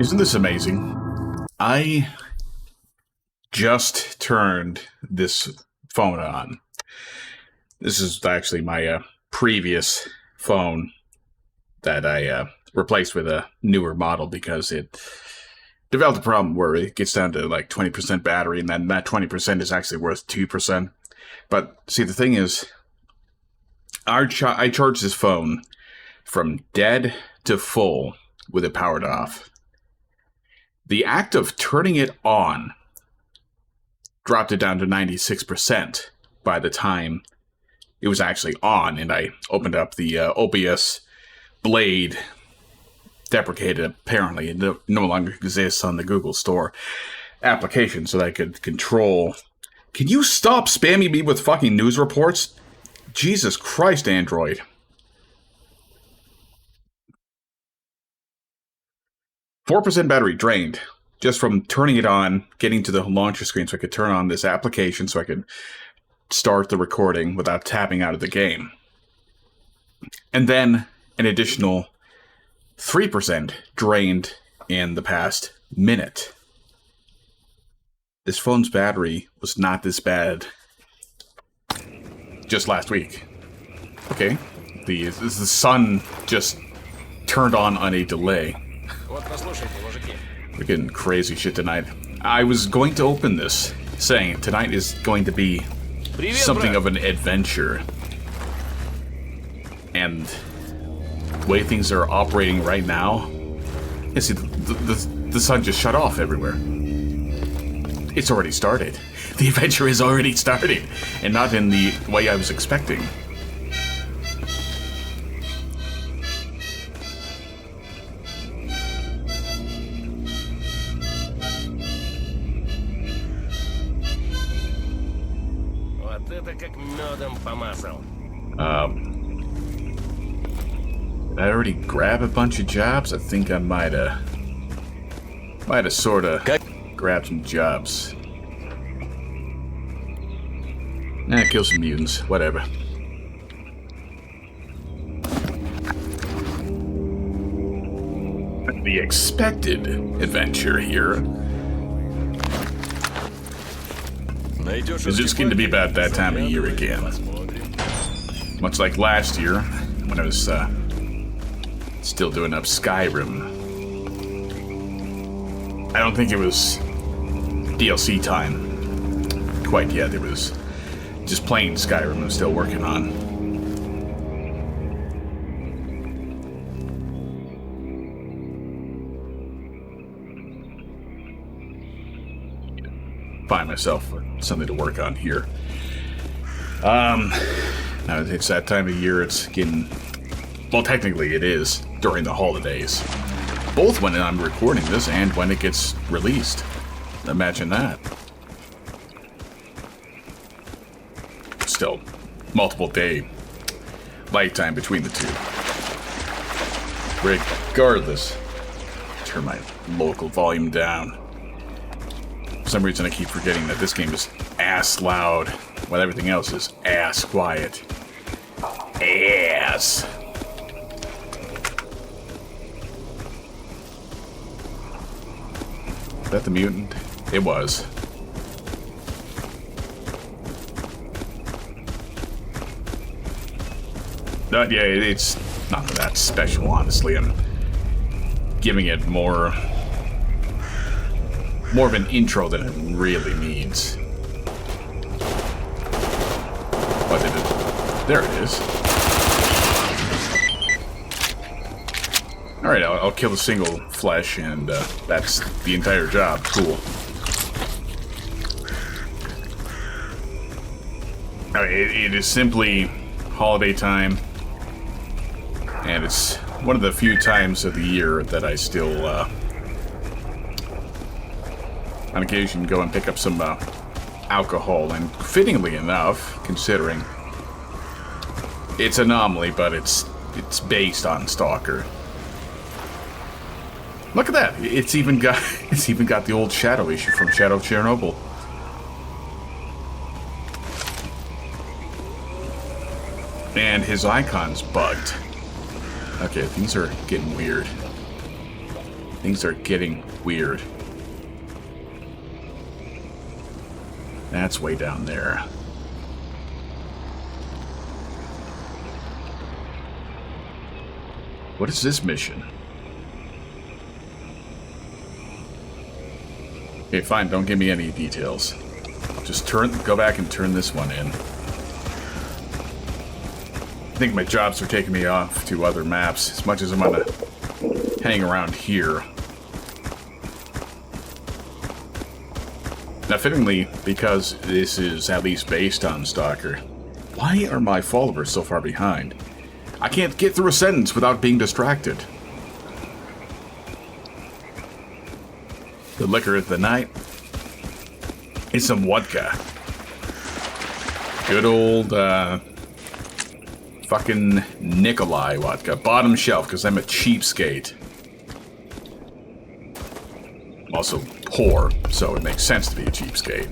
Isn't this amazing? I just turned this phone on. This is actually my previous phone that I replaced with a newer model because it developed a problem where it gets down to like 20% battery, and then that 20% is actually worth 2%. But see, the thing is, I charged this phone from dead to full with it powered off. The act of turning it on dropped it down to 96% by the time it was actually on, and I opened up the OBS Blade, deprecated apparently. It no longer exists on the Google Store application, so that I could control. Can you stop spamming me with fucking news reports? Jesus Christ, Android. %4 battery drained just from turning it on, getting to the launcher screen so I could turn on this application so I could start the recording without tapping out of the game. And then an additional 3% drained in the past minute. This phone's battery was not this bad just last week. Okay, the sun just turned on a delay. We're getting crazy shit tonight. I was going to open this saying tonight is going to be something of an adventure. And the way things are operating right now, you see, the sun just shut off everywhere. It's already started. The adventure is already started, and not in the way I was expecting. Did I already grab a bunch of jobs? I think I might have sorta grabbed some jobs. Nah, kill some mutants, whatever. The expected adventure here is just going to be about that time of year again. Much like last year, when I was still doing up Skyrim. I don't think it was DLC time quite yet. It was just plain Skyrim I'm still working on. Find myself something to work on here. Now it's that time of year. It's getting, well, technically it is during the holidays, both when I'm recording this and when it gets released. Imagine that. Still, multiple day lag time between the two. Regardless, turn my local volume down. For some reason I keep forgetting that this game is ass loud, while everything else is ass quiet. Ass. Is that the mutant? It was. Yeah, it's not that special, honestly. I'm giving it more of an intro than it really needs. What did it? There it is. Alright, I'll kill a single flesh, and that's the entire job. Cool. Alright, it is simply holiday time, and it's one of the few times of the year that I still, on occasion, go and pick up some alcohol, and fittingly enough, considering it's Anomaly, but it's based on s.t.a.l.k.e.r. Look at that! It's even got the old Shadow issue from Shadow of Chernobyl. And his icon's bugged. Okay, things are getting weird. Things are getting weird. That's way down there. What is this mission? Okay, fine, don't give me any details. I'll just go back and turn this one in. I think my jobs are taking me off to other maps, as much as I'm gonna hang around here. Now, fittingly, because this is at least based on Stalker, why are my followers so far behind? I can't get through a sentence without being distracted. The liquor of the night is some vodka. Good old, fucking Nikolai vodka. Bottom shelf, because I'm a cheapskate. I'm also poor, so it makes sense to be a cheapskate.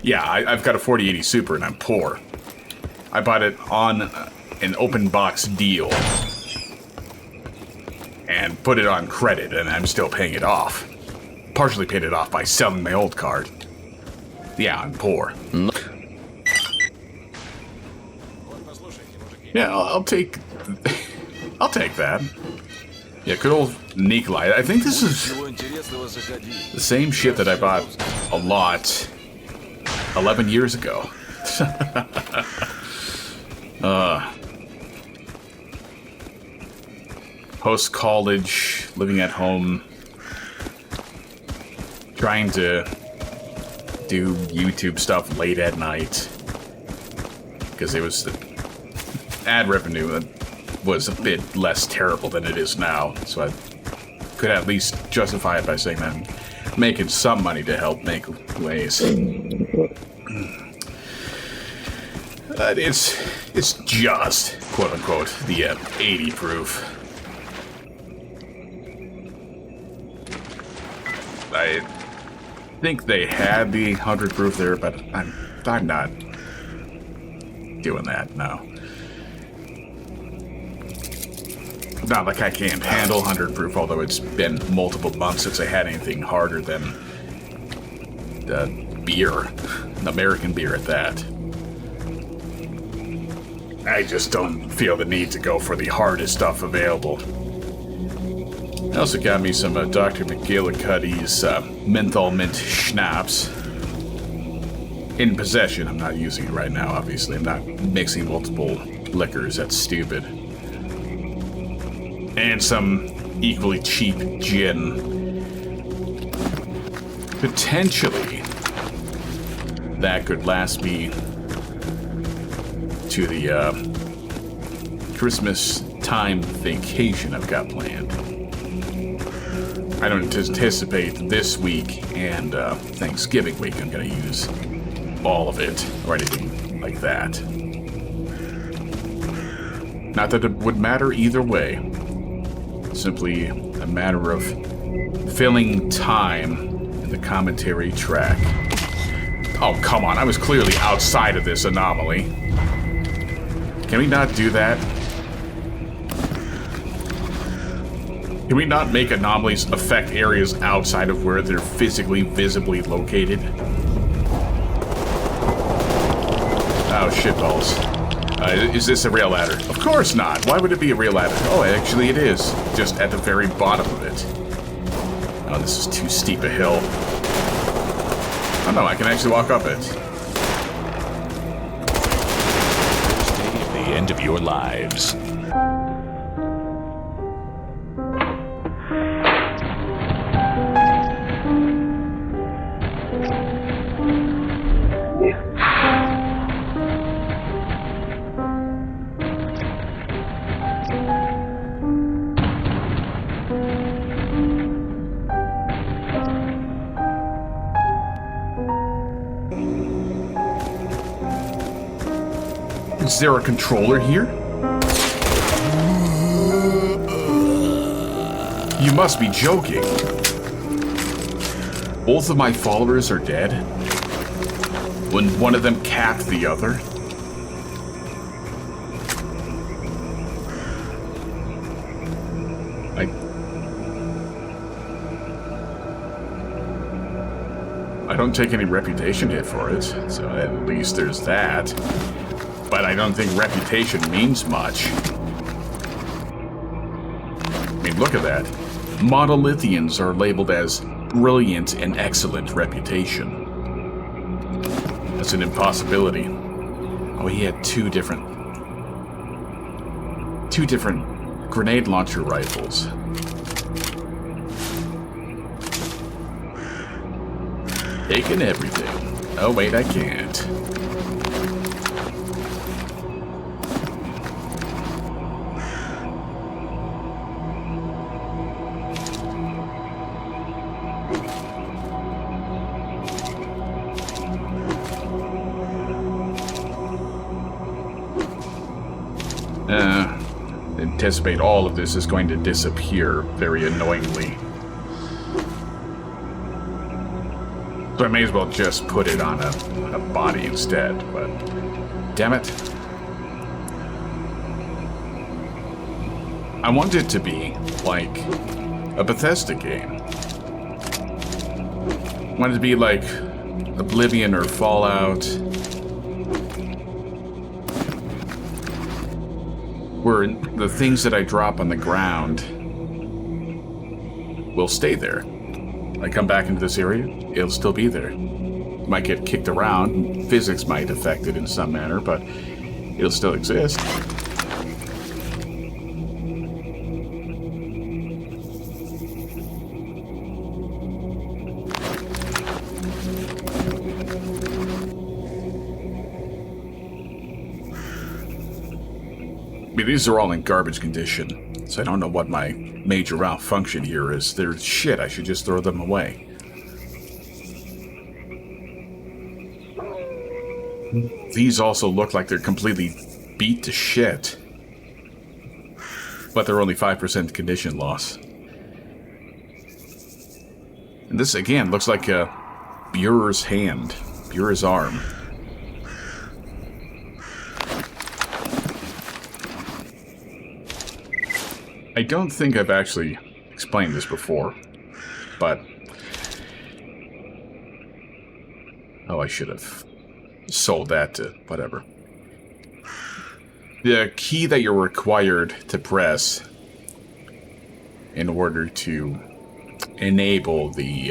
Yeah, I've got a 4080 Super and I'm poor. I bought it on an open box deal. And put it on credit, and I'm still paying it off. Partially paid it off by selling my old card. Yeah, I'm poor. Yeah, I'll take... I'll take that. Yeah, good old Nikolai. I think this is the same shit that I bought a lot 11 years ago. Post-college, living at home, trying to do YouTube stuff late at night, because it was the ad revenue that was a bit less terrible than it is now, so I could at least justify it by saying that I'm making some money to help make ways. It's just, quote-unquote, the 80 proof. I think they had the 100 proof there, but I'm not doing that, no. Not like I can't handle 100 proof, although it's been multiple months since I had anything harder than beer. American beer at that. I just don't feel the need to go for the hardest stuff available. I also got me some Dr. McGillicuddy's menthol mint schnapps. In possession. I'm not using it right now, obviously. I'm not mixing multiple liquors. That's stupid. And some equally cheap gin. Potentially, that could last me to the Christmas time vacation I've got planned. I don't anticipate this week and Thanksgiving week I'm going to use all of it or anything like that. Not that it would matter either way. Simply a matter of filling time in the commentary track. Oh, come on. I was clearly outside of this anomaly. Can we not do that? Can we not make anomalies affect areas outside of where they're physically, visibly located? Oh, shitballs. Is this a rail ladder? Of course not. Why would it be a rail ladder? Oh, actually it is. Just at the very bottom of it. Oh, this is too steep a hill. Oh no, I can actually walk up it. The end of your lives. Is there a controller here? You must be joking. Both of my followers are dead? When one of them capped the other? don't take any reputation hit for it, so at least there's that. But I don't think reputation means much. I mean, look at that. Monolithians are labeled as brilliant and excellent reputation. That's an impossibility. Oh, he had two different grenade launcher rifles. Taking everything. Oh wait, I can't. Anticipate all of this is going to disappear very annoyingly. So I may as well just put it on a body instead, but damn it. I want it to be like a Bethesda game. I want it to be like Oblivion or Fallout, where the things that I drop on the ground will stay there. I come back into this area, it'll still be there. It might get kicked around, physics might affect it in some manner, but it'll still exist. I mean, these are all in garbage condition, so I don't know what my major malfunction here is. They're shit, I should just throw them away. These also look like they're completely beat to shit. But they're only 5% condition loss. And this, again, looks like Buer's hand. Buer's arm. I don't think I've actually explained this before, but... Oh, I should have sold that to whatever. The key that you're required to press in order to enable the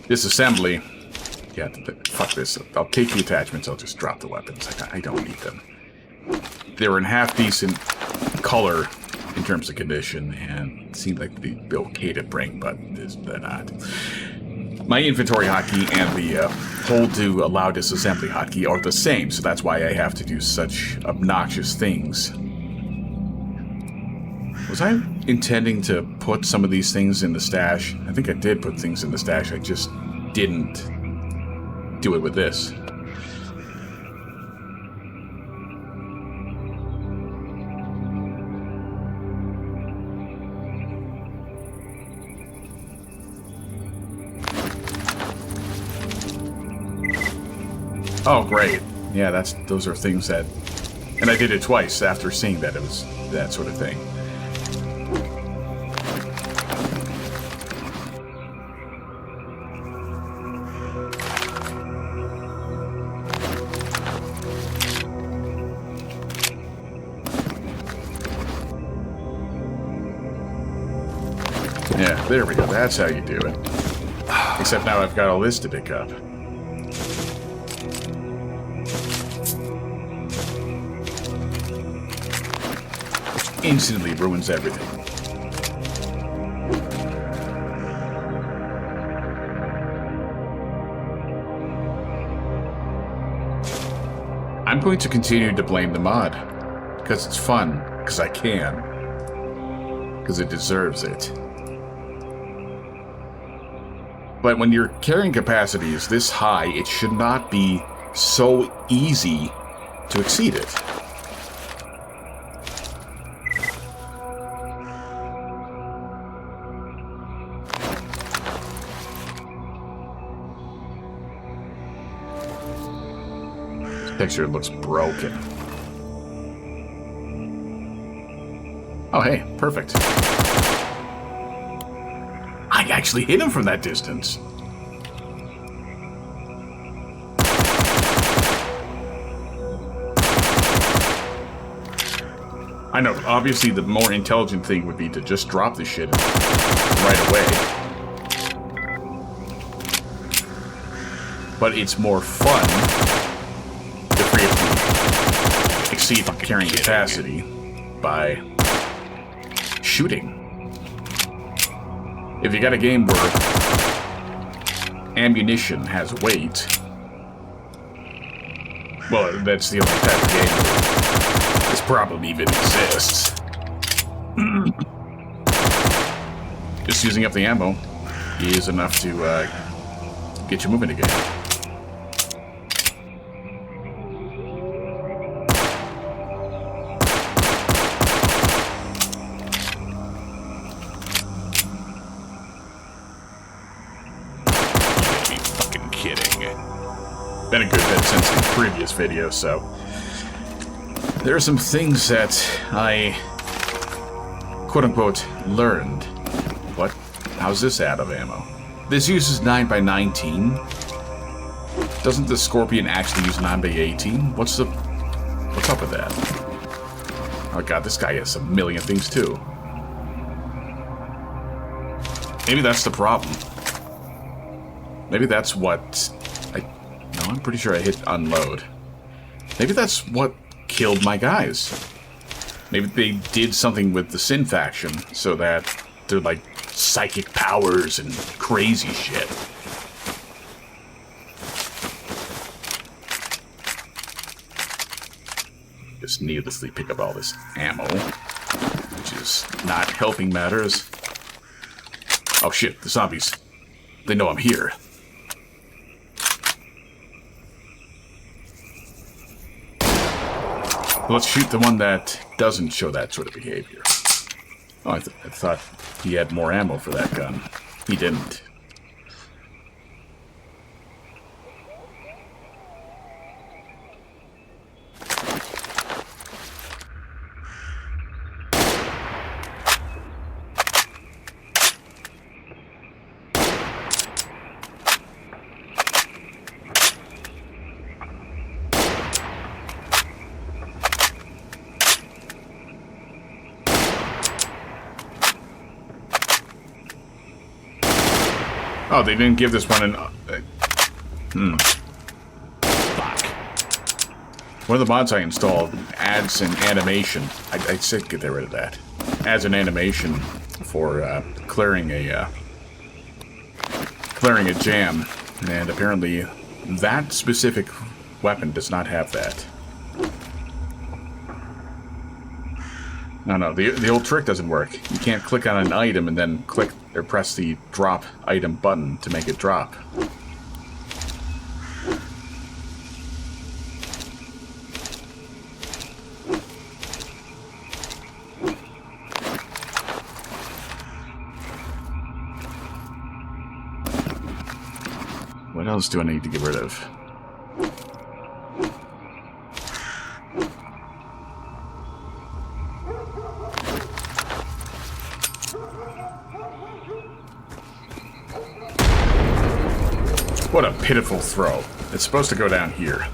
disassembly... Yeah, fuck this. I'll take the attachments, I'll just drop the weapons. I don't need them. They're in half-decent color in terms of condition, and it seemed like they'd be okay to bring, but they're not. My inventory hotkey and the hold to allow disassembly hotkey are the same, so that's why I have to do such obnoxious things. Was I intending to put some of these things in the stash? I think I did put things in the stash, I just didn't do it with this. Oh, great. Yeah, those are things that... And I did it twice after seeing that it was that sort of thing. Yeah, there we go. That's how you do it. Except now I've got all this to pick up. Instantly ruins everything. I'm going to continue to blame the mod. Because it's fun. Because I can. Because it deserves it. But when your carrying capacity is this high, it should not be so easy to exceed it. Picture looks broken. Oh, hey, perfect. I actually hit him from that distance. I know, obviously the more intelligent thing would be to just drop the shit right away. But it's more fun to exceed the carrying capacity by shooting. If you got a game where ammunition has weight, well, that's the only type of game where this problem even exists. Just using up the ammo is enough to get you moving again. Been a good bit since the previous video, so there are some things that I quote-unquote learned. What? How's this out of ammo? This uses 9x19. Doesn't the Scorpion actually use 9x18? What's up with that? Oh god, this guy has a million things too. Maybe that's the problem. Maybe that's what I'm pretty sure I hit unload. Maybe that's what killed my guys. Maybe they did something with the Sin faction so that they're like psychic powers and crazy shit. Just needlessly pick up all this ammo, which is not helping matters. Oh shit, the zombies. They know I'm here. Let's shoot the one that doesn't show that sort of behavior. Oh, I thought he had more ammo for that gun. He didn't. Oh, they didn't give this one an... Fuck. One of the mods I installed adds an animation. I said get rid of that. Adds an animation for clearing a jam, and apparently that specific weapon does not have that. No, the old trick doesn't work. You can't click on an item and then click or press the drop item button to make it drop. What else do I need to get rid of? What a pitiful throw. It's supposed to go down here.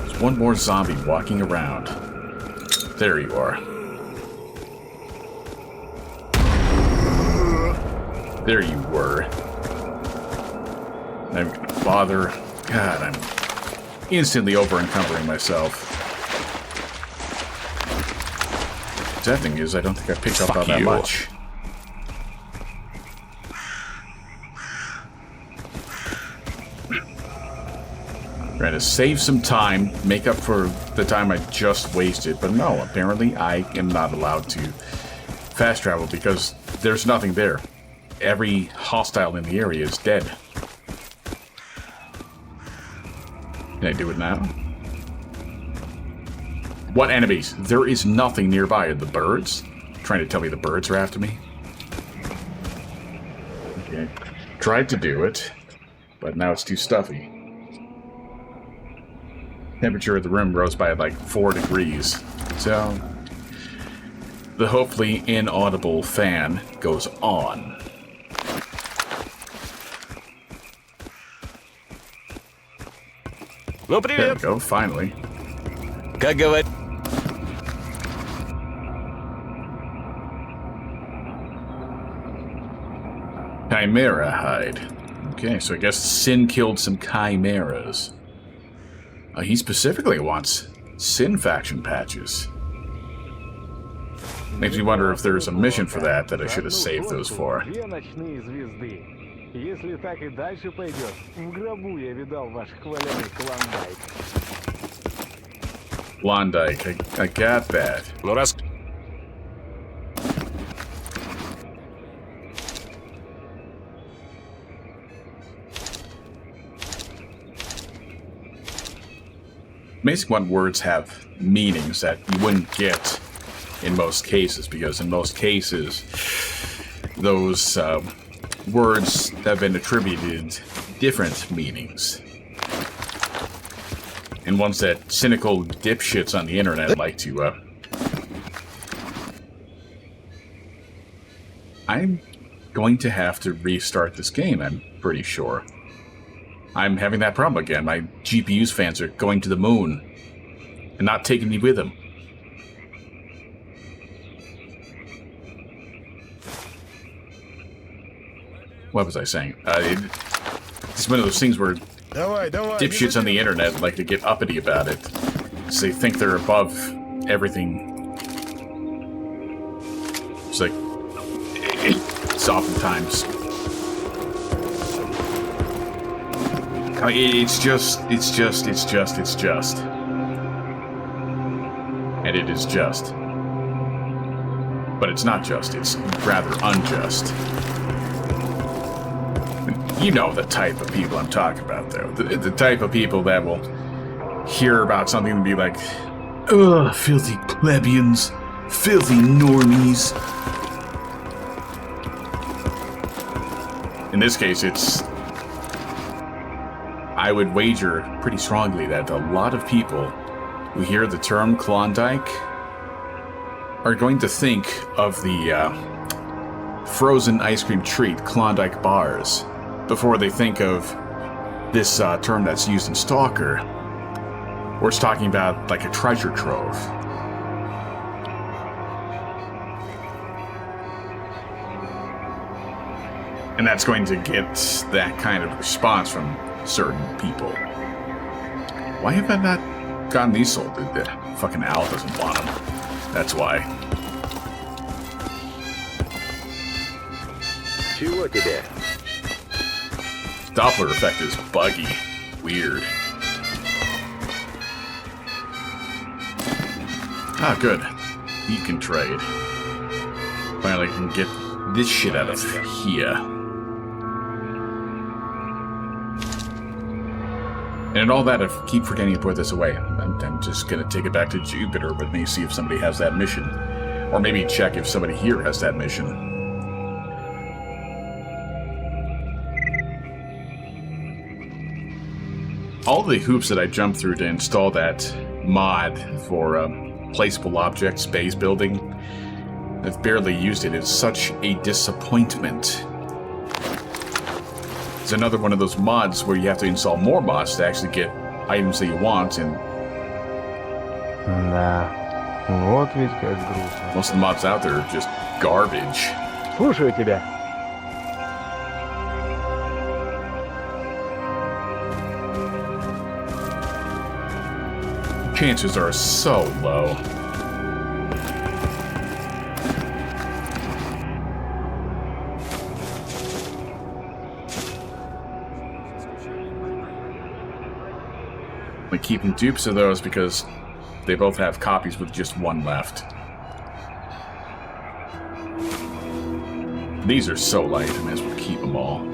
There's one more zombie walking around. There you are. There you were. I'm gonna bother. God, I'm instantly over-encumbering myself. The sad thing is, I don't think I picked up all that much. Trying to save some time, make up for the time I just wasted, but no, apparently I am not allowed to fast travel because there's nothing there. Every hostile in the area is dead. Can I do it now? What enemies? There is nothing nearby. The birds? Trying to tell me the birds are after me? Okay. Tried to do it, but now it's too stuffy. Temperature of the room rose by like 4 degrees. So, the hopefully inaudible fan goes on. Ну, There we привет. go, finally. Как говорит... Chimera hide. Okay, so I guess Sin killed some chimeras. He specifically wants Sin faction patches. Makes me wonder if there's a mission for that I should have saved those for. Если так и дальше пойдет, в гробу я видал ваш хваленый клондайк. Klondike, I got that. Ну, раз... Amazing what words have meanings that you wouldn't get in most cases, because in most cases, those words have been attributed different meanings. And ones that cynical dipshits on the internet like to, I'm going to have to restart this game, I'm pretty sure. I'm having that problem again. My GPU's fans are going to the moon and not taking me with them. What was I saying? It's one of those things where dipshits on the internet like to get uppity about it. So they think they're above everything. It's like, it's oftentimes... It's just. And it is just. But it's not just, it's rather unjust. You know the type of people I'm talking about, though. The type of people that will hear about something and be like, ugh, filthy plebeians, filthy normies. In this case, it's... I would wager pretty strongly that a lot of people who hear the term Klondike are going to think of the frozen ice cream treat Klondike bars before they think of this term that's used in Stalker, where it's talking about like a treasure trove. And that's going to get that kind of response from certain people. Why have I not gotten these sold? The fucking owl doesn't want them. That's why. Чего тебе? Doppler effect is buggy. Weird. Ah, good. You can trade. Finally can get this shit out of here. And all that, I keep forgetting to put this away. I'm just gonna take it back to Jupiter with me, see if somebody has that mission. Or maybe check if somebody here has that mission. All the hoops that I jumped through to install that mod for placeable object space building, I've barely used it. It's such a disappointment. It's another one of those mods where you have to install more mods to actually get items that you want, and Да. Вот ведь как грустно. most of the mods out there are just garbage. Слушаю тебя. Chances are so low. I'm keeping dupes of those because they both have copies with just one left. These are so light, I may as well keep them all.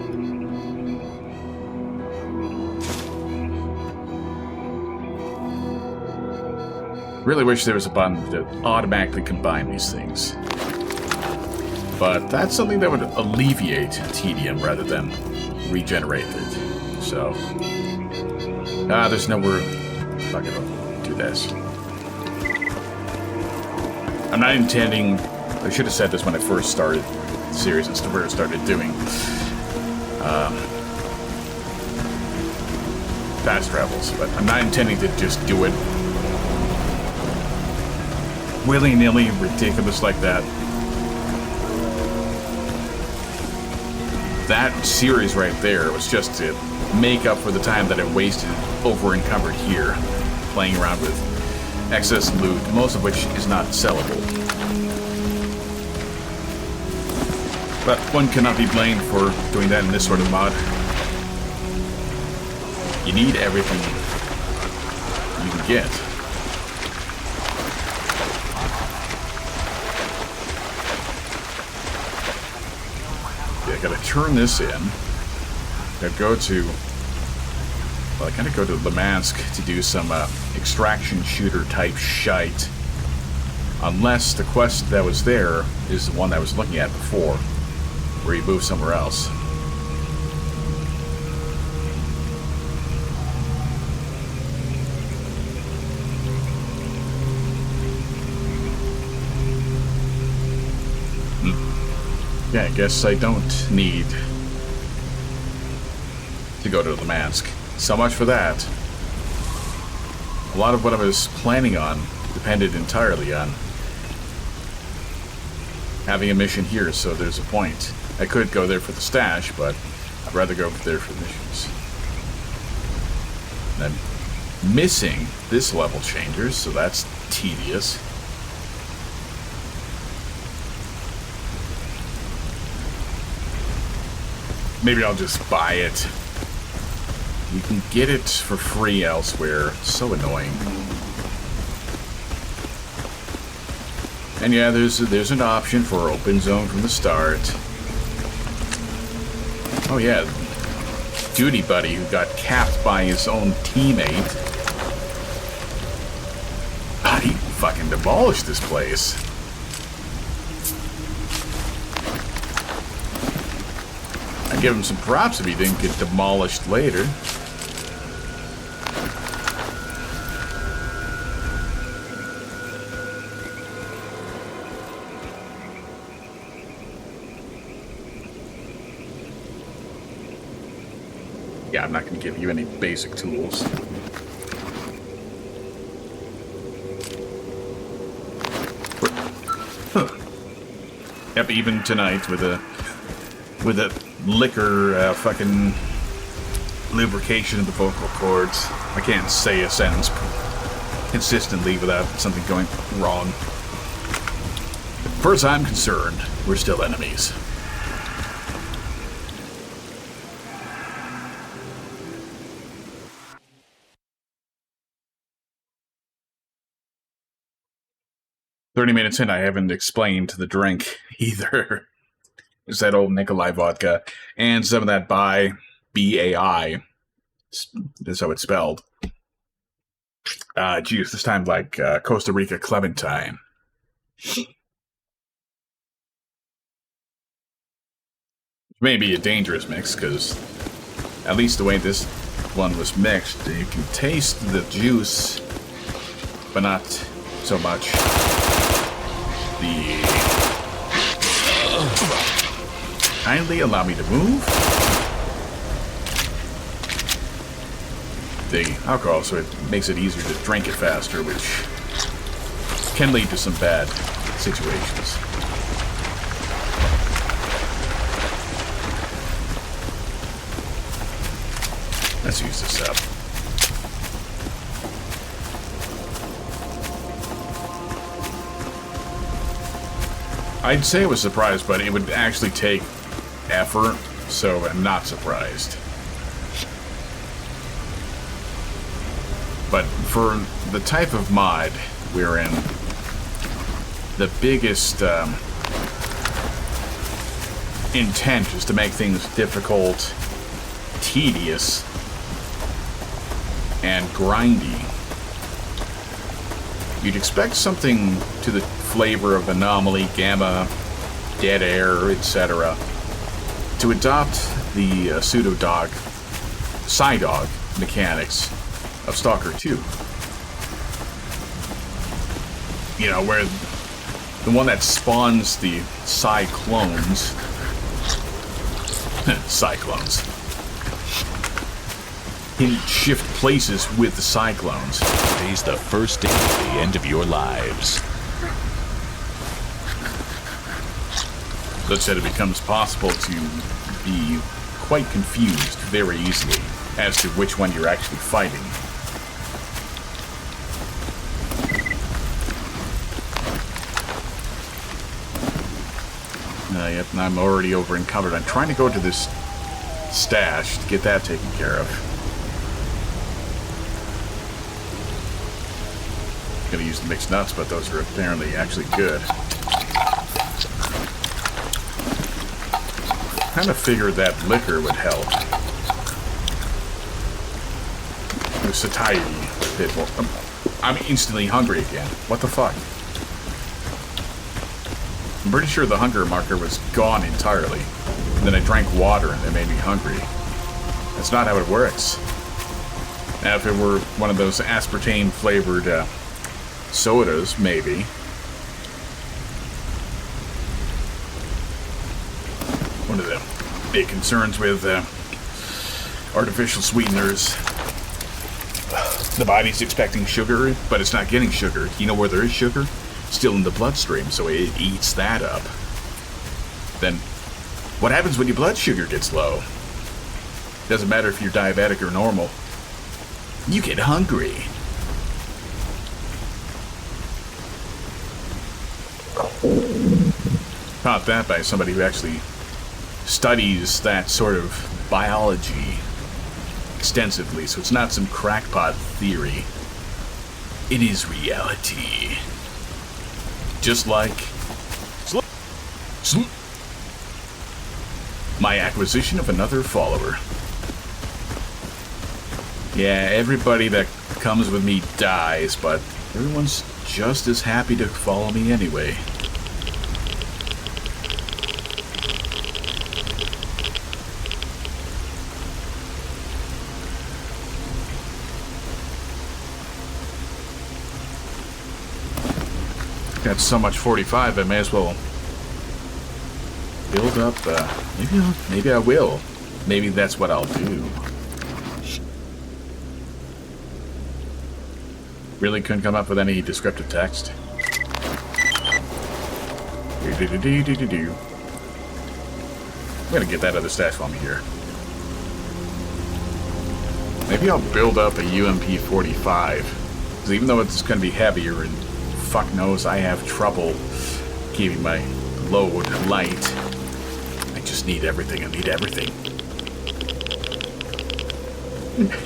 Really wish there was a button that automatically combine these things. But that's something that would alleviate tedium rather than regenerate it. So... there's nowhere... Fuck it, I'll do this. I'm not intending I should have said this when I first started the series and first started doing fast travels, but I'm not intending to just do it willy-nilly, ridiculous like that. That series right there was just to make up for the time that I wasted over encumbered here, playing around with excess loot, most of which is not sellable. But one cannot be blamed for doing that in this sort of mod. You need everything you can get. Yeah, I gotta turn this in. Gotta go to... Well, I gotta go to Lemansk to do some extraction shooter type shite. Unless the quest that was there is the one I was looking at before, where you move somewhere else. Yeah, I guess I don't need to go to Lemansk. So much for that. A lot of what I was planning on depended entirely on having a mission here, so there's a point. I could go there for the stash, but I'd rather go there for missions. And I'm missing this level changer, so that's tedious. Maybe I'll just buy it. You can get it for free elsewhere. So annoying. And yeah, there's an option for open zone from the start. Oh yeah, Duty Buddy who got capped by his own teammate. He fucking demolished this place. I'd give him some props if he didn't get demolished later. Yeah, I'm not going to give you any basic tools. Huh. Yep, even tonight with a liquor fucking lubrication of the vocal cords, I can't say a sentence consistently without something going wrong. As far as I'm concerned, we're still enemies. "30 minutes in, I haven't explained the drink either." It's that old Nikolai vodka and some of that B-A-I. That's how it's spelled. Juice, this time like Costa Rica Clementine. Maybe a dangerous mix, because at least the way this one was mixed, you can taste the juice, but not so much the... Kindly allow me to move. The alcohol, so it makes it easier to drink it faster, which can lead to some bad situations. Let's use this up. I'd say I was surprised, but it would actually take effort, so I'm not surprised. But for the type of mod we're in, the biggest intent is to make things difficult, tedious, and grindy. You'd expect something to the flavor of Anomaly, Gamma, Dead Air, etc. to adopt the pseudo-dog, Psy-Dog mechanics of Stalker 2. You know, where The one that spawns the cyclones. Cyclones. Can shift places with the cyclones. Today's the first day at the end of your lives. That said, it becomes possible to be quite confused very easily as to which one you're actually fighting. Yep, and I'm already over encumbered. I'm trying to go to this stash to get that taken care of. Gonna use the mixed nuts, but those are apparently actually good. Kind of figured that liquor would help. The satiety a bit more. I'm instantly hungry again. What the fuck? I'm pretty sure the hunger marker was gone entirely. And then I drank water and it made me hungry. That's not how it works. Now, if it were one of those aspartame flavored sodas, maybe. One of the big concerns with artificial sweeteners. The body's expecting sugar, but it's not getting sugar. You know where there is sugar? Still in the bloodstream, so it eats that up. Then, what happens when your blood sugar gets low? Doesn't matter if you're diabetic or normal. You get hungry. Taught that by somebody who actually studies that sort of biology extensively, so it's not some crackpot theory. It is reality. Just like my acquisition of another follower. Yeah, everybody that comes with me dies, but everyone's just as happy to follow me anyway. Got so much 45, I may as well build up. Maybe I will. Maybe that's what I'll do. Really couldn't come up with any descriptive text. I'm gonna get that other stash while I'm here. Maybe I'll build up a UMP 45, because even though it's gonna be heavier and fuck knows I have trouble keeping my load light. I just need everything. I need everything.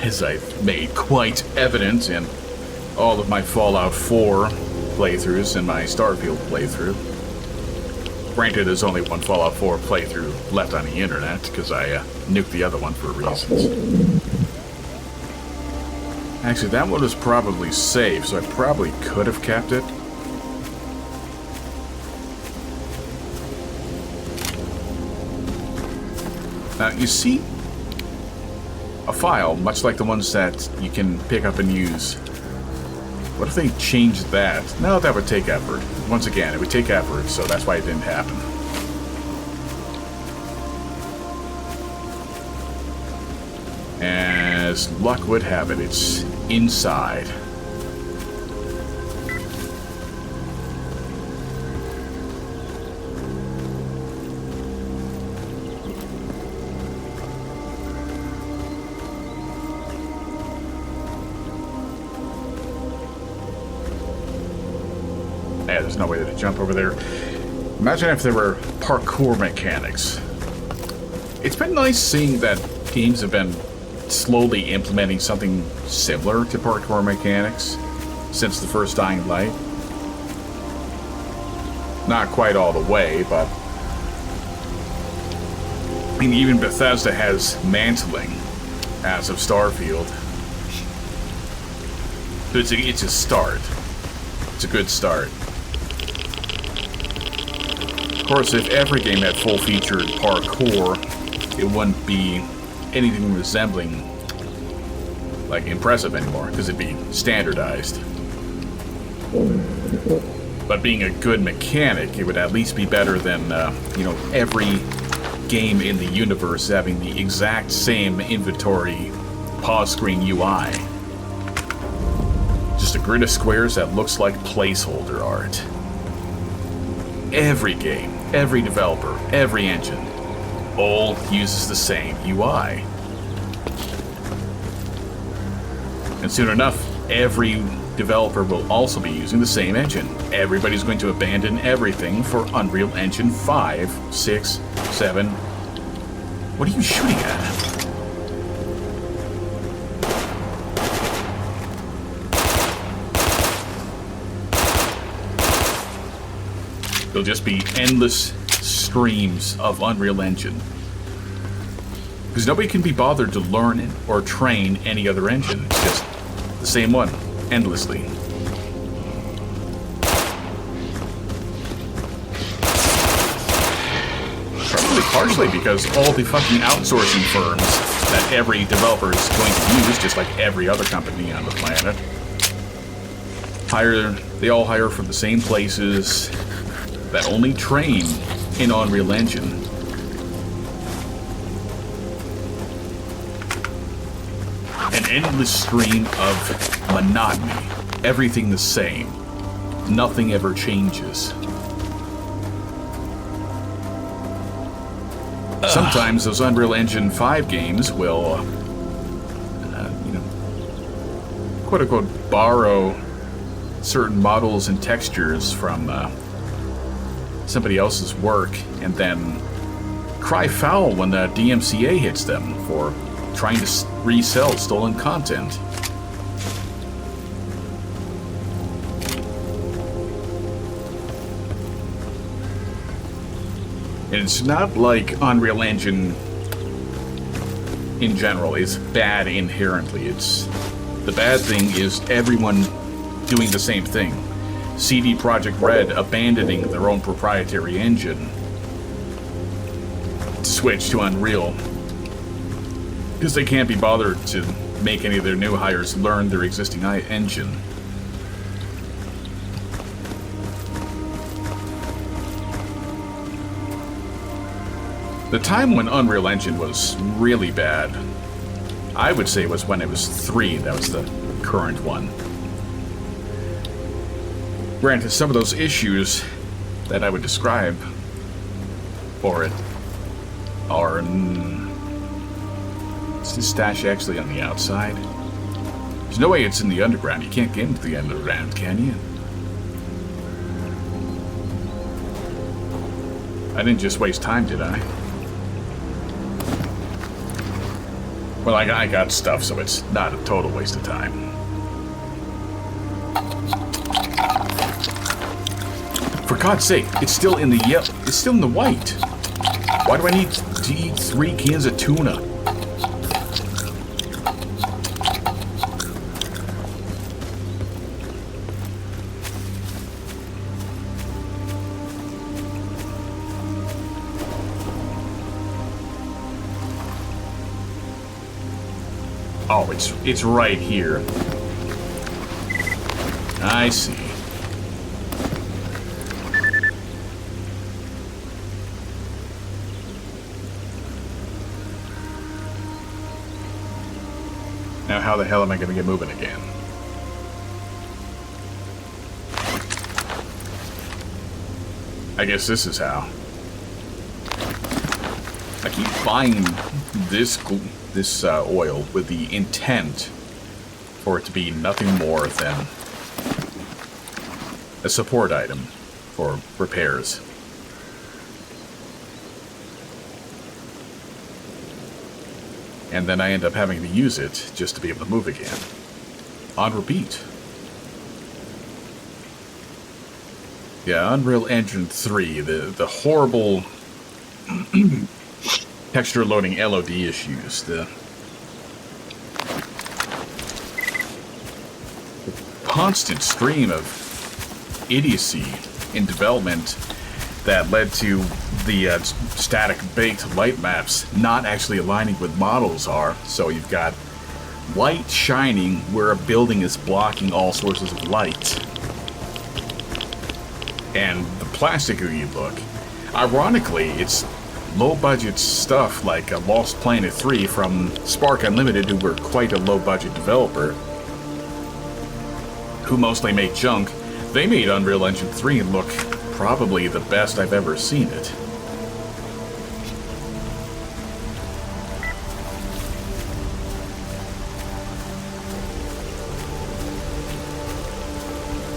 As I've made quite evident in all of my Fallout 4 playthroughs and my Starfield playthrough. Granted, there's only one Fallout 4 playthrough left on the internet, because I nuked the other one for reasons. Actually, that one was probably safe, so I probably could have kept it. Now, you see a file, much like the ones that you can pick up and use. What if they changed that? No, that would take effort. Once again, it would take effort, so that's why it didn't happen. As luck would have it, it's inside. Yeah, there's no way to jump over there. Imagine if there were parkour mechanics. It's been nice seeing that games have been slowly implementing something similar to parkour mechanics since the first Dying Light. Not quite all the way, but I mean, even Bethesda has mantling as of Starfield. So it's a start. It's a good start. Of course, if every game had full-featured parkour, it wouldn't be anything resembling like impressive anymore, because it'd be standardized. But being a good mechanic, it would at least be better than, you know, every game in the universe having the exact same inventory pause screen UI. Just a grid of squares that looks like placeholder art. Every game, every developer, every engine, all uses the same UI. And soon enough, every developer will also be using the same engine. Everybody's going to abandon everything for Unreal Engine 5, 6, 7. What are you shooting at? There'll just be endless streams of Unreal Engine. Because nobody can be bothered to learn or train any other engine. It's just the same one, endlessly. Probably partially because all the fucking outsourcing firms that every developer is going to use, just like every other company on the planet, they all hire from the same places that only train in Unreal Engine. An endless stream of monotony. Everything the same. Nothing ever changes. Sometimes those Unreal Engine 5 games will, you know, quote-unquote, borrow certain models and textures from somebody else's work, and then cry foul when the DMCA hits them for trying to resell stolen content. And it's not like Unreal Engine in general is bad inherently. It's the bad thing is everyone doing the same thing. CD Projekt Red abandoning their own proprietary engine to switch to Unreal because they can't be bothered to make any of their new hires learn their existing engine. The time when Unreal Engine was really bad, I would say, was when it was 3. That was the current one. Granted, some of those issues that I would describe for it are... Is this stash actually on the outside? There's no way it's in the underground. You can't get into the underground, can you? I didn't just waste time, did I? Well, I got stuff, so it's not a total waste of time. For God's sake, it's still in the yellow. It's still in the white. Why do I need to eat 3 cans of tuna? Oh, it's right here. I see. Now how the hell am I going to get moving again? I guess this is how. I keep buying this oil with the intent for it to be nothing more than a support item for repairs. And then I end up having to use it just to be able to move again. On repeat. Yeah, Unreal Engine 3, the horrible texture loading LOD issues, the constant stream of idiocy in development that led to the static baked light maps not actually aligning with models are. So you've got light shining where a building is blocking all sources of light. and the plasticky look. Ironically, it's low-budget stuff like Lost Planet 3 from Spark Unlimited, who were quite a low-budget developer, who mostly made junk. They made Unreal Engine 3 look probably the best I've ever seen it.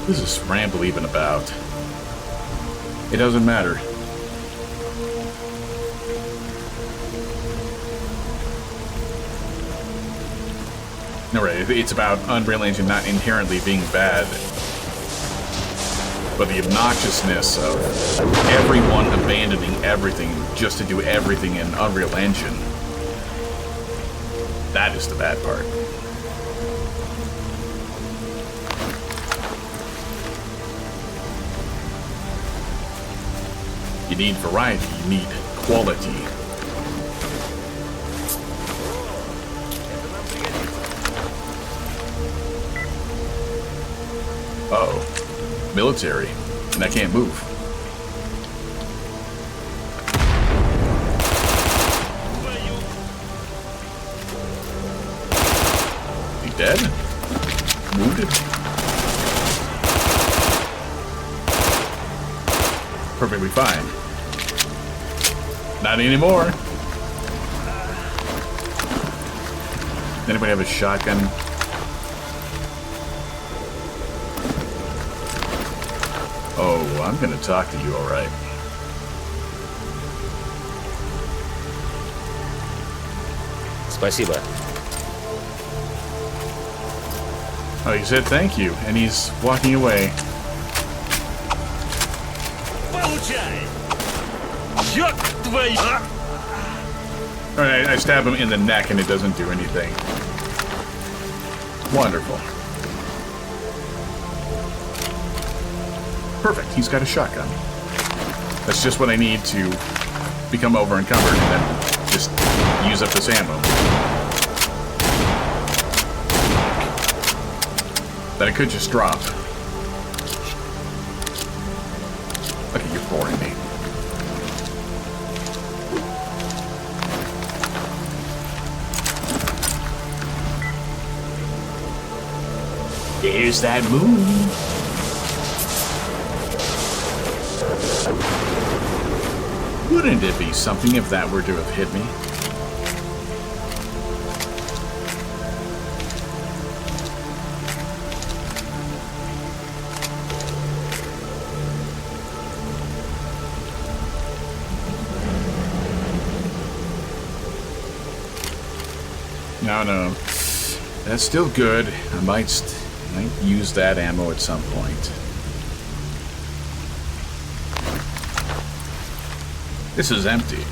This is ramble even about. It doesn't matter. Alright, it's about Unreal Engine not inherently being bad, but the obnoxiousness of everyone abandoning everything just to do everything in Unreal Engine. That is the bad part. You need variety, you need quality. Uh-oh. Military. And I can't move. He dead? Wounded? Perfectly fine. Not anymore. Anybody have a shotgun? Oh, I'm gonna talk to you, alright. Спасибо. Oh, he said thank you, and he's walking away. Получай! Ёк твою! Alright, I stab him in the neck and it doesn't do anything. Wonderful. Perfect, he's got a shotgun. That's just what I need to become over encumbered and then just use up this ammo. That I could just drop. Okay, you're boring me. There's that moon. Wouldn't it be something if that were to have hit me? No. That's still good. I might use that ammo at some point. This is empty.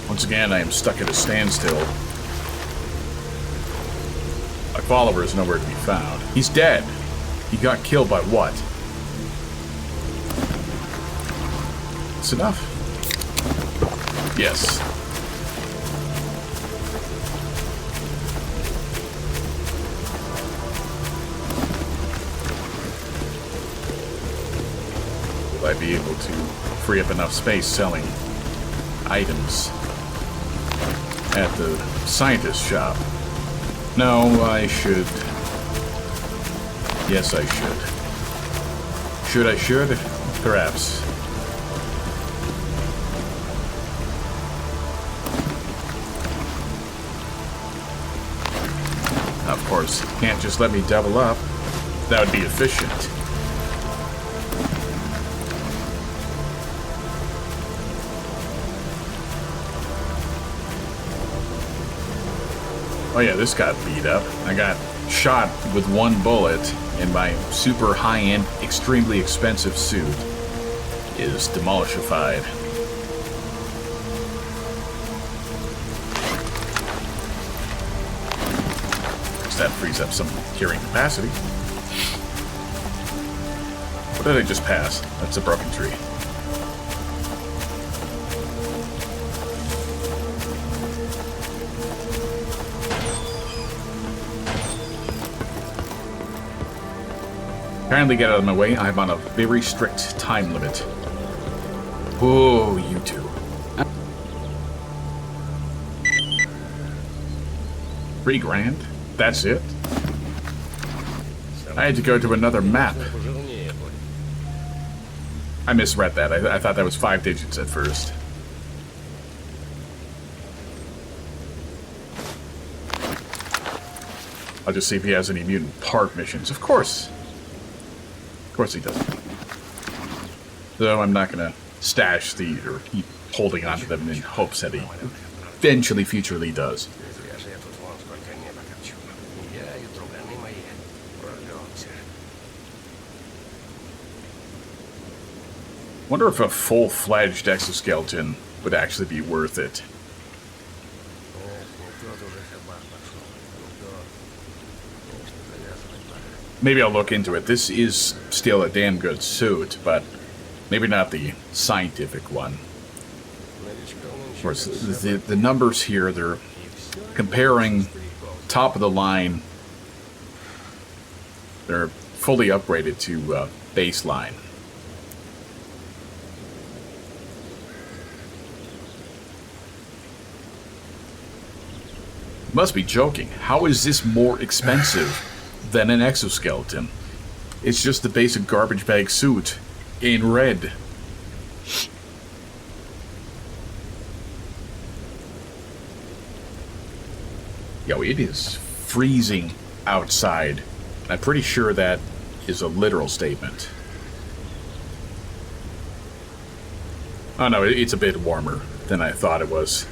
Once again, I am stuck at a standstill. My follower is nowhere to be found. He's dead. He got killed by what? That's enough? Yes. Will I be able to free up enough space selling items at the scientist shop? No, I should. Yes, I should. Should? Perhaps. Of course, can't just let me double up. That would be efficient. Oh yeah, this got beat up. I got shot with one bullet, and my super high-end, extremely expensive suit is demolishified. That frees up some carrying capacity. What did I just pass? That's a broken tree. Kindly get out of my way. I'm on a very strict time limit. Whoa, you two. $3,000? That's it? I had to go to another map. I misread that. I thought that was 5 digits at first. I'll just see if he has any mutant park missions. Of course. Of course he doesn't. So I'm not going to stash these or keep holding on to them in hopes that he eventually, futurely does. Wonder if a full-fledged exoskeleton would actually be worth it. Maybe I'll look into it. This is still a damn good suit, but maybe not the scientific one. Of course, the numbers here, they're comparing top of the line. They're fully upgraded to baseline. Must be joking. How is this more expensive than an exoskeleton? It's just the basic garbage bag suit in red. Yo, it is freezing outside. I'm pretty sure that is a literal statement. Oh no, it's a bit warmer than I thought it was.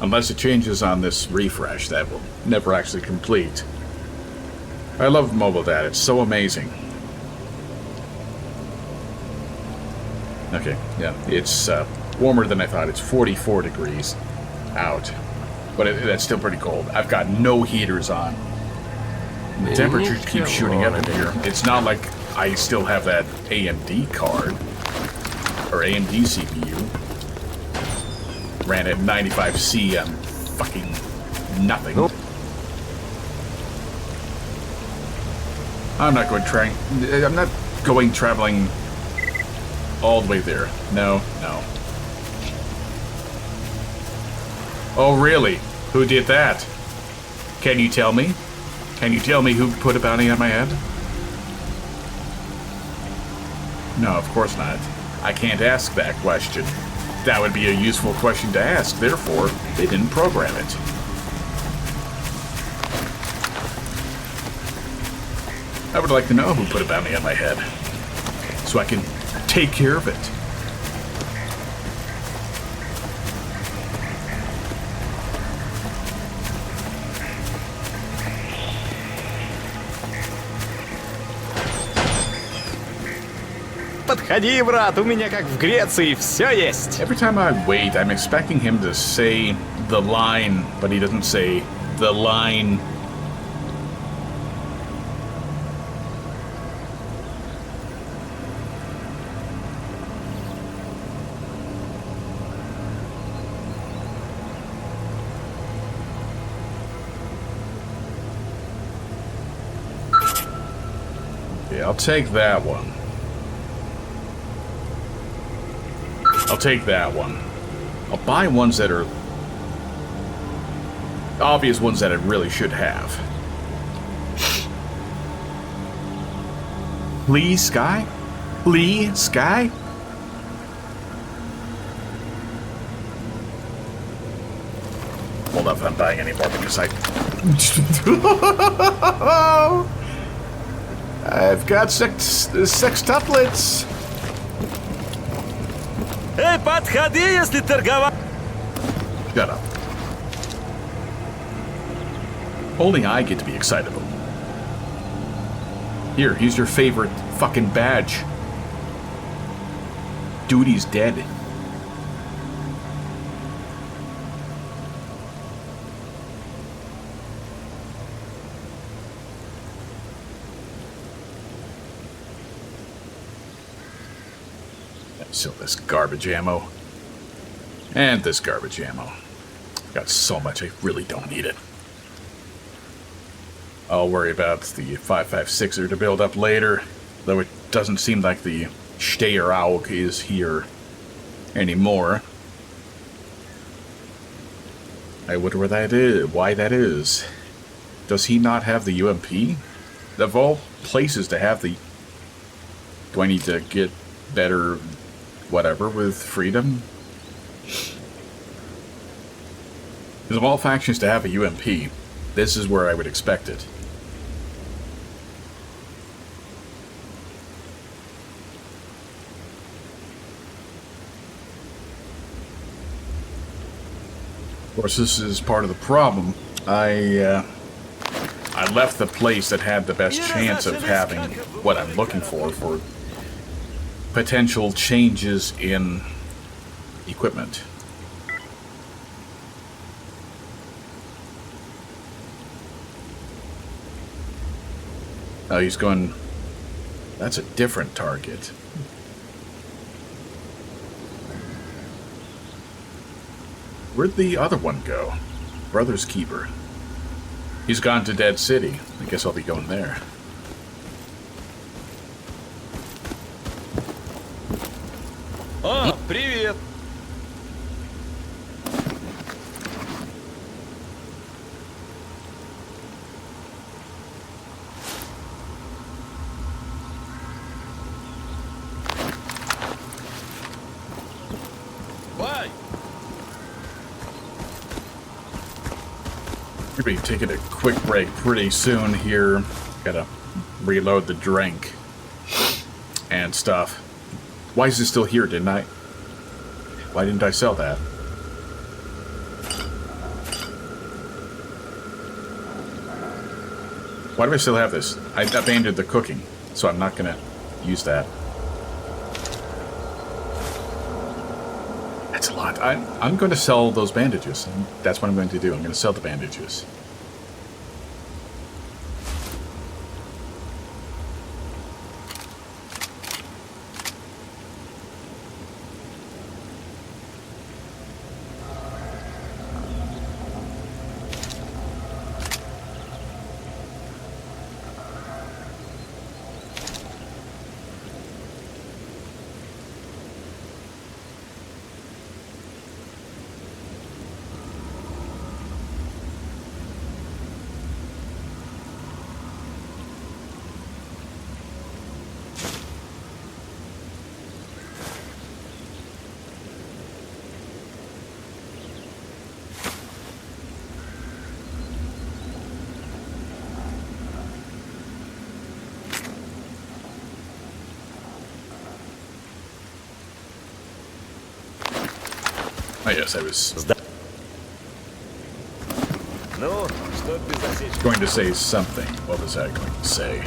Unless it changes on this refresh, that will never actually complete. I love mobile data, it's so amazing. Okay, yeah, it's warmer than I thought. It's 44 degrees out. But that's still pretty cold. I've got no heaters on. The temperatures keep shooting up in here. It's not like I still have that AMD card. Or AMD CPU. Ran at 95C on fucking nothing. Nope. I'm not going traveling all the way there. No, no. Oh, really? Who did that? Can you tell me? Can you tell me who put a bounty on my head? No, of course not. I can't ask that question. That would be a useful question to ask, therefore, they didn't program it. I would like to know who put a bounty on my head, so I can take care of it. Подходи, брат, у меня как в Греции, все есть. Every time I wait, I'm expecting him to say the line, but he doesn't say the line. Okay, I'll take that one. I'll take that one. I'll buy ones that are obvious ones that I really should have. Please, Sky? Please, Sky? Hold up, I'm buying any more because I've got sextuplets. Эй, подходи, если торговать. Shut up. Only I get to be excitable. Here, here's your favorite fucking badge. Duty's dead. So this garbage ammo. And this garbage ammo. Got so much, I really don't need it. I'll worry about the 5.56er to build up later. Though it doesn't seem like the s.t.a.l.k.e.r is here anymore. I wonder where that is. Why that is. Does he not have the UMP? Of all places to have the... Do I need to get better whatever with freedom? Because of all factions to have a UMP, this is where I would expect it. Of course, this is part of the problem. I left the place that had the best chance of having what I'm looking for potential changes in equipment. Oh, he's going... That's a different target. Where'd the other one go? Brother's Keeper. He's gone to Dead City. I guess I'll be going there. О, привет! Бай! We'll be taking a quick break pretty soon here. Gotta reload the drink and stuff. Why is it still here, didn't I? Why didn't I sell that? Why do I still have this? I abandoned the cooking, so I'm not gonna use that. That's a lot. I'm going to sell those bandages. That's what I'm going to do. I'm going to sell the bandages. Oh, yes, I was Ну, что ты засечь? going to say something. What was I going to say?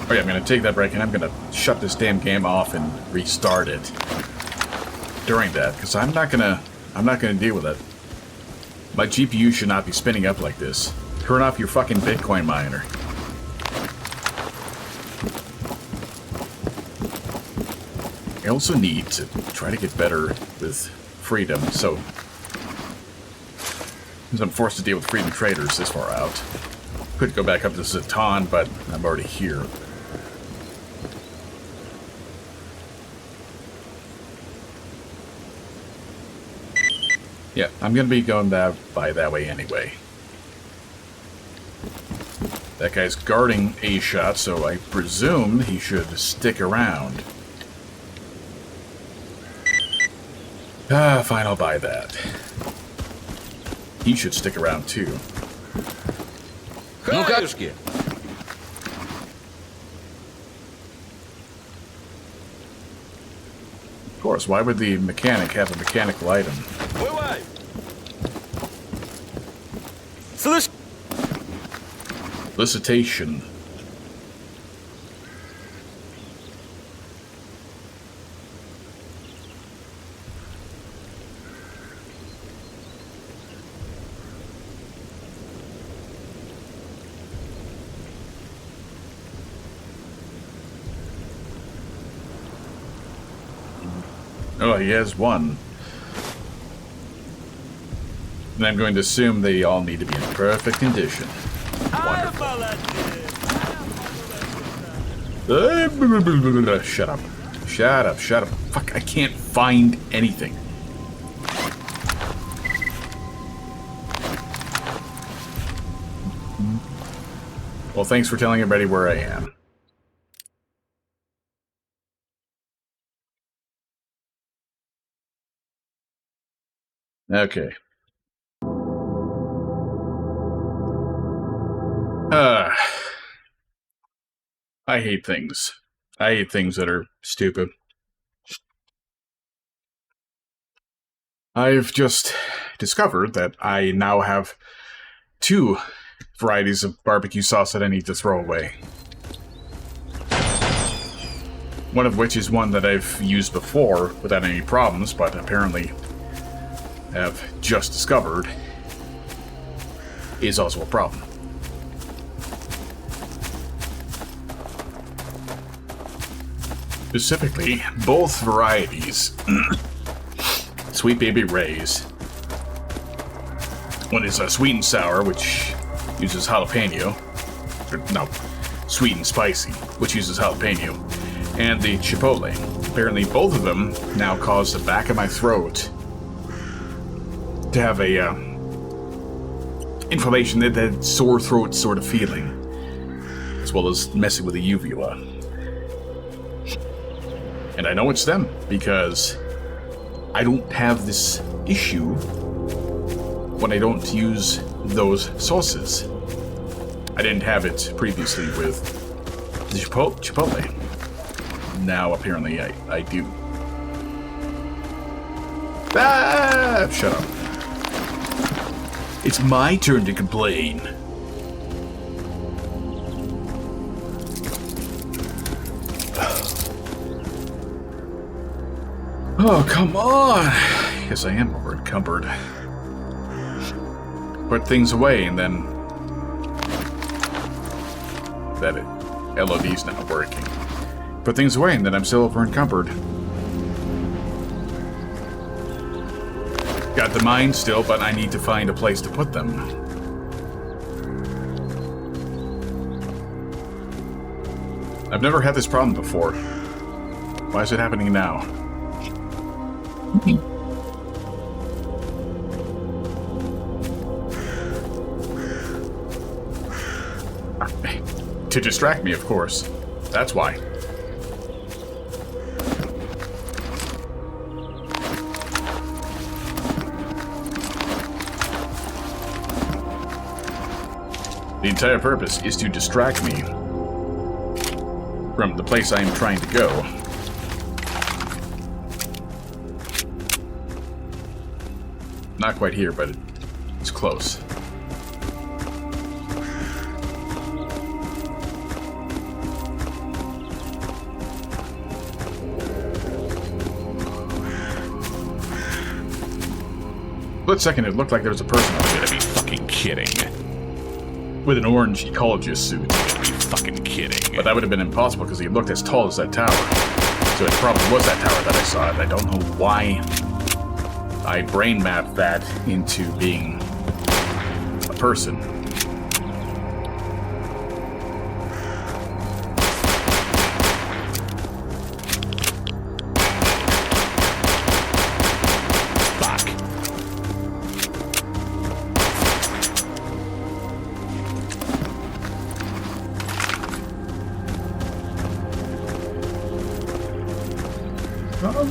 Oh yeah, I'm going to take that break and I'm going to shut this damn game off and restart it during that, because I'm not gonna deal with it. My GPU should not be spinning up like this. Turn off your fucking Bitcoin miner. I also need to try to get better with freedom, so since I'm forced to deal with freedom traders this far out. Could go back up to s.t.a.l.k.e.r, but I'm already here. Yeah, I'm gonna be going by that way anyway. That guy's guarding a shot, so I presume he should stick around. Ah, fine, I'll buy that. He should stick around too. Хаюшки! Of course, why would the mechanic have a mechanical item? Бывай! Слышь, Elicitation. Oh, he has one. And I'm going to assume they all need to be in perfect condition. ай, Wonderful. молодец! Shut up. Shut up, shut up. Fuck, I can't find anything. Well, thanks for telling everybody where I am. Okay. I hate things. I hate things that are stupid. I've just discovered that I now have 2 varieties of barbecue sauce that I need to throw away. One of which is one that I've used before without any problems, but apparently have just discovered is also a problem. Specifically, both varieties, Sweet Baby Ray's. One is sweet and sour, which uses jalapeno. No, sweet and spicy, which uses jalapeno. And the chipotle. Apparently both of them now cause the back of my throat to have a inflammation, that sore throat sort of feeling, as well as messing with the uvula. And I know it's them, because I don't have this issue when I don't use those sauces. I didn't have it previously with the chipotle. Now, apparently, I do. Ah! Shut up. It's my turn to complain. Oh, come on! Yes, I am over encumbered. Put things away and then... LOD's not working. Put things away and then I'm still over encumbered. Got the mine still, but I need to find a place to put them. I've never had this problem before. Why is it happening now? To distract me, of course. That's why. The entire purpose is to distract me from the place I am trying to go. Not quite here, but it's close. For a second, it looked like there was a person up there. Gotta be fucking kidding. With an orange ecologist suit. Gotta be fucking kidding. But that would have been impossible because he looked as tall as that tower. So it probably was that tower that I saw. And I don't know why I brain mapped that into being a person. Fuck.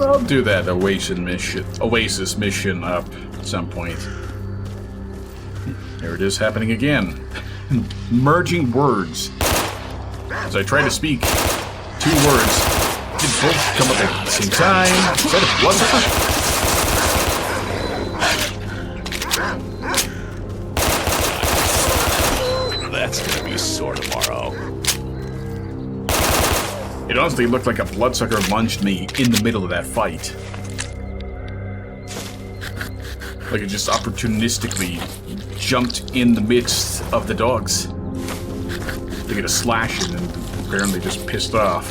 I'll do that Oasis mission up at some point. There it is happening again. Merging words. As I try to speak 2 words, did both come up at the same time? Is that a bloodsucker? That's gonna be sore tomorrow. It honestly looked like a bloodsucker lunged me in the middle of that fight. Like it just opportunistically jumped in the midst of the dogs to get a slash in and apparently just pissed off.